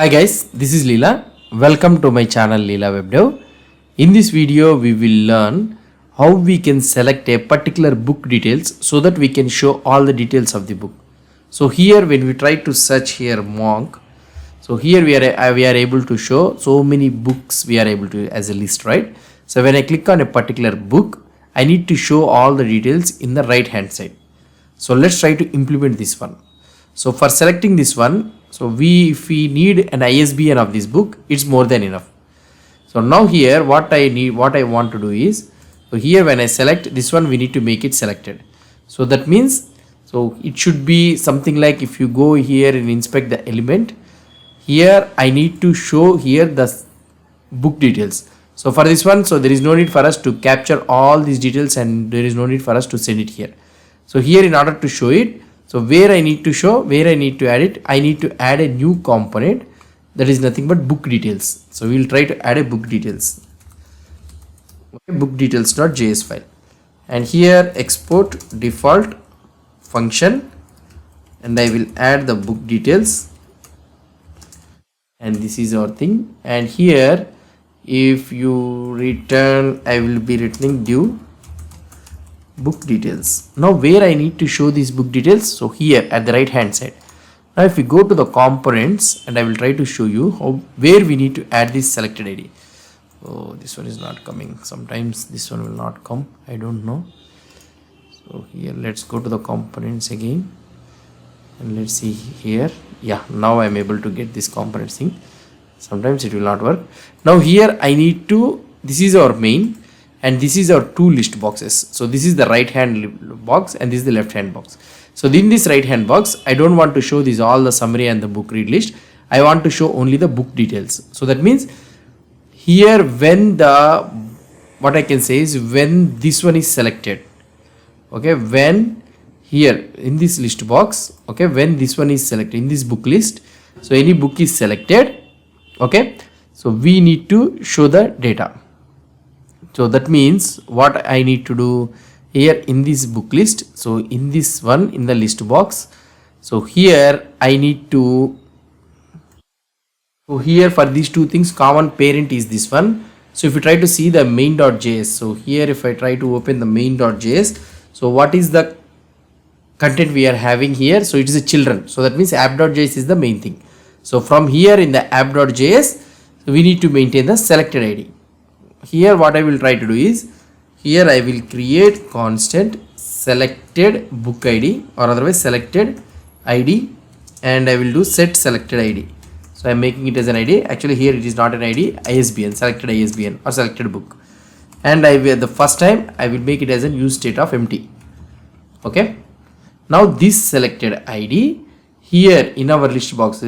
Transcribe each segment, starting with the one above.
Hi guys, this is Leela. Welcome to my channel Leela WebDev. In this video, we will learn how we can select a particular book details so that we can show all the details of the book. So here when we try to search here Monk, so here we are able to show so many books we are able to as a list, right? So when I click on a particular book, I need to show all the details in the right hand side. So let's try to implement this one. So for selecting this one, so if we need an ISBN of this book, it's more than enough. So now here what I want to do is, so here when I select this one, we need to make it selected. So that means, so it should be something like if you go here and inspect the element, here I need to show here the book details. So for this one, so there is no need for us to capture all these details and there is no need for us to send it here. So here in order to show it, so where I need to show, where I need to add it, I need to add a new component that is nothing but book details. So we will try to add a book details. Okay, book details.js file. And here export default function and I will add the book details. And this is our thing. And here if you return, I will be returning due book details. Now where I need to show these book details, so here at the right hand side. Now if we go to the components and I will try to show you where we need to add this selected ID. Oh, this one is not coming. Sometimes this one will not come, I don't know. So here let's go to the components again and let's see here. Yeah, now I'm able to get this component thing. Sometimes it will not work. Now here I need to, this is our main and this is our two list boxes. So this is the right hand box and this is the left hand box. So in this right hand box, I don't want to show these all the summary and the book read list. I want to show only the book details. So that means here when the, what I can say is when this one is selected, okay, when here in this list box, okay, when this one is selected in this book list, so any book is selected, okay, so we need to show the data. So that means what I need to do here in this book list, so in this one in the list box, so here I need to, so here for these two things common parent is this one. So if you try to see the main.js, so here if I try to open the main.js, so what is the content we are having here? So it is a children, so that means app.js is the main thing. So from here in the app.js, we need to maintain the selected ID. Here what I will try to do is, here I will create constant selected book ID or otherwise selected ID and I will do set selected ID. So I am making it as an ID. Actually here it is not an ID, ISBN, selected ISBN or selected book. And I will, the first time I will make it as a use state of empty. Okay. Now this selected ID here in our list box,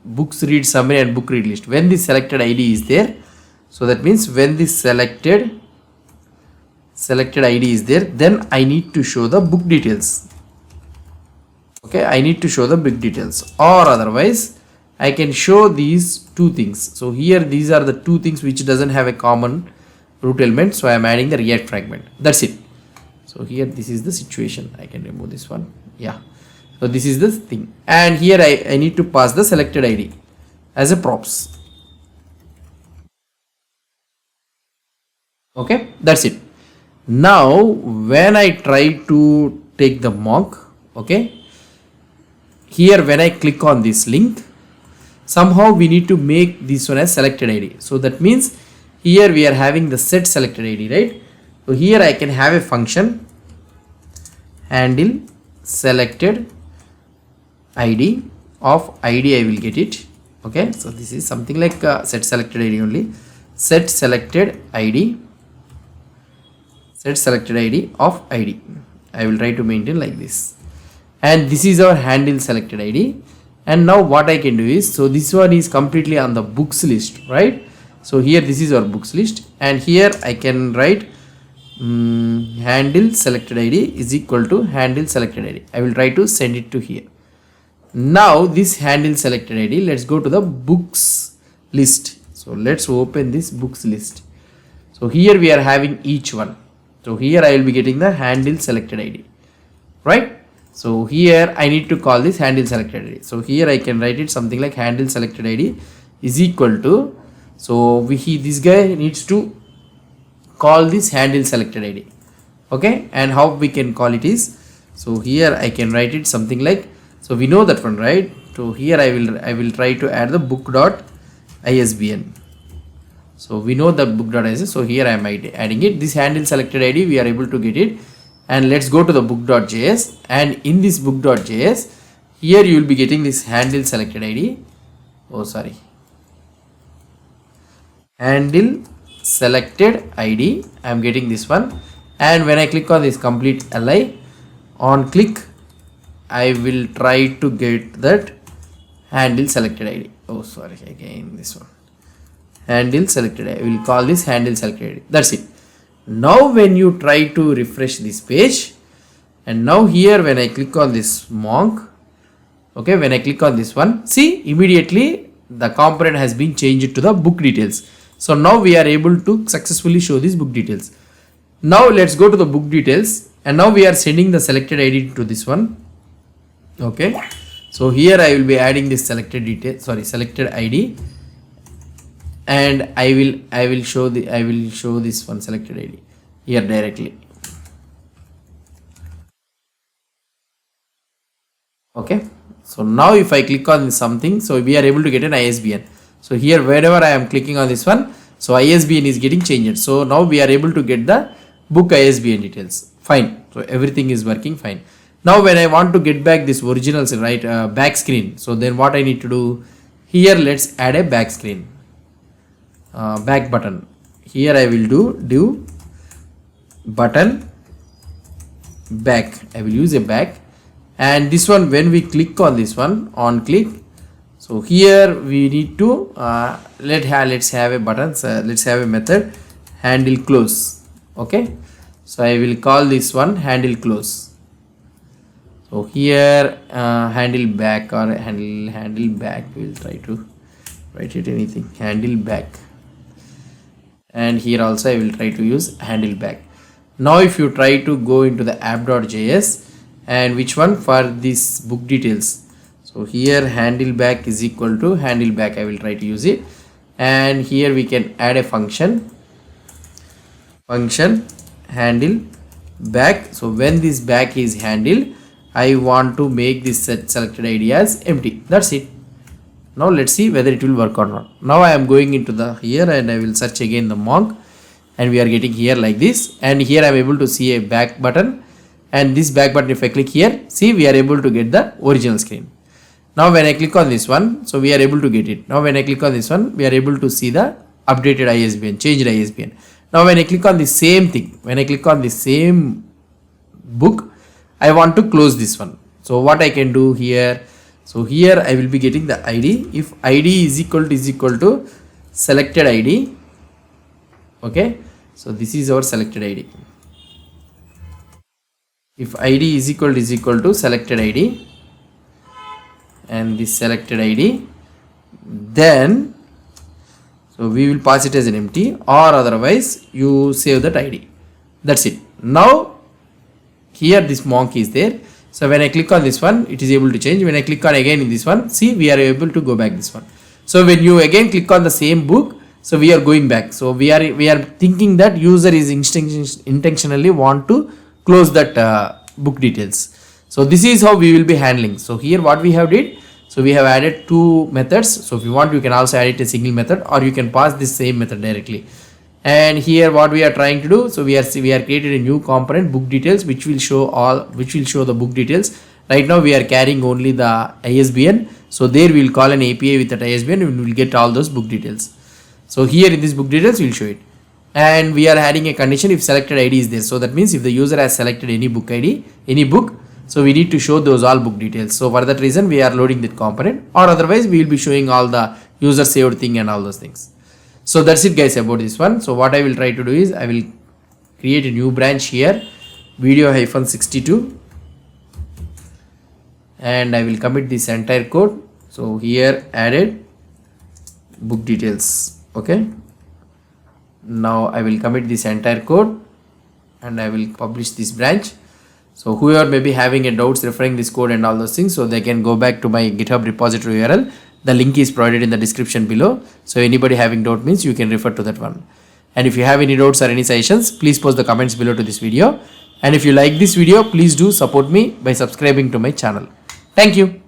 books read summary and book read list. When this selected ID is there, so that means when this selected ID is there, then I need to show the book details. Okay, I need to show the book details, or otherwise I can show these two things. So here these are the two things which doesn't have a common root element. So I am adding the React fragment. That's it. So here this is the situation. I can remove this one. Yeah. So this is the thing. And here I need to pass the selected ID as a props. Okay, that's it. Now when I try to take the mock, okay, here when I click on this link, somehow we need to make this one as selected ID. So that means here we are having the set selected ID, right? So here I can have a function handle selected ID of ID, I will get it. Okay, so this is something like set selected ID only. Set selected ID, set selected ID of ID. I will try to maintain like this. And this is our handle selected ID. And now what I can do is, so this one is completely on the books list, right? So here this is our books list and here I can write handle selected ID is equal to handle selected ID. I will try to send it to here. Now this handle selected ID, let's go to the books list. So let's open this books list. So here we are having each one. So here I will be getting the handle selected ID, right? So here I need to call this handle selected ID. So here I can write it something like handle selected ID is equal to, so this guy needs to call this handle selected id. Okay, and how we can call it is, so here I can write it something like, so we know that one, right? So here I will try to add the book dot isbn. So we know the book dot isbn, so here I am adding it. This handle selected id we are able to get it, and let's go to the book.js, and in this book.js here you will be getting this handle selected id. Oh sorry, handle selected id, I am getting this one. And when I click on this complete li, on click I will try to get that handle selected id. Oh sorry, again this one, handle selected id. I will call this handle selected id. That's it. Now when you try to refresh this page, and now here when I click on this monk, okay, when I click on this one, see immediately the component has been changed to the book details. So now we are able to successfully show these book details. Now let's go to the book details, and now we are sending the selected id to this one. Okay, so here I will be adding this selected detail, sorry, selected id, and I will show this one selected id here directly. Okay, so now if I click on something, so we are able to get an ISBN. So here wherever I am clicking on this one, so ISBN is getting changed. So now we are able to get the book ISBN details. Fine, so everything is working fine. Now when I want to get back this originals, right, back screen, so then what I need to do here, let's add a back screen, back button. Here I will do button back, I will use a back. And this one, when we click on this one, on click, so here we need to let's have a button, let's have a method handle close. Okay, so I will call this one handle close. So here handle back or handle back, we will try to write it anything, handle back. And here also I will try to use handle back. Now if you try to go into the app.js, and which one for this book details, so here handle back is equal to handle back, I will try to use it. And here we can add a function handle back. So when this back is handled, I want to make this selected id as empty. That's it. Now let's see whether it will work or not. Now I am going into the here, and I will search again the monk, and we are getting here like this. And here I am able to see a back button, and this back button, if I click here, see we are able to get the original screen. Now when I click on this one, so we are able to get it. Now when I click on this one, we are able to see the updated ISBN, changed ISBN. Now when I click on the same thing, when I click on the same book, I want to close this one. So what I can do here, so here I will be getting the id. If id is equal to selected id, okay, so this is our selected id. If id is equal to selected id, and this selected id, then so we will pass it as an empty, or otherwise you save that id. That's it. Now here this monk is there. So when I click on this one, it is able to change. When I click on again in this one, see we are able to go back this one. So when you again click on the same book, so we are going back. So we are thinking that user is intentionally want to close that book details. So this is how we will be handling. So here what we have did, so we have added two methods. So if you want, you can also add it a single method, or you can pass this same method directly. And here what we are trying to do, so we are created a new component book details, which will show the book details. Right now we are carrying only the ISBN, so there we will call an API with that ISBN, and we will get all those book details. So here in this book details we will show it, and we are adding a condition if selected ID is there. So that means if the user has selected any book ID, any book, so we need to show those all book details. So for that reason we are loading that component, or otherwise we will be showing all the user saved thing and all those things. So that's it guys about this one. So what I will try to do is I will create a new branch here, video-62, and I will commit this entire code. So here added book details. Okay, now I will commit this entire code, and I will publish this branch. So whoever may be having a doubts referring this code and all those things, so they can go back to my GitHub repository URL The link is provided in the description below. So anybody having doubt means you can refer to that one. And if you have any doubts or any suggestions, please post the comments below to this video. And if you like this video, please do support me by subscribing to my channel. Thank you.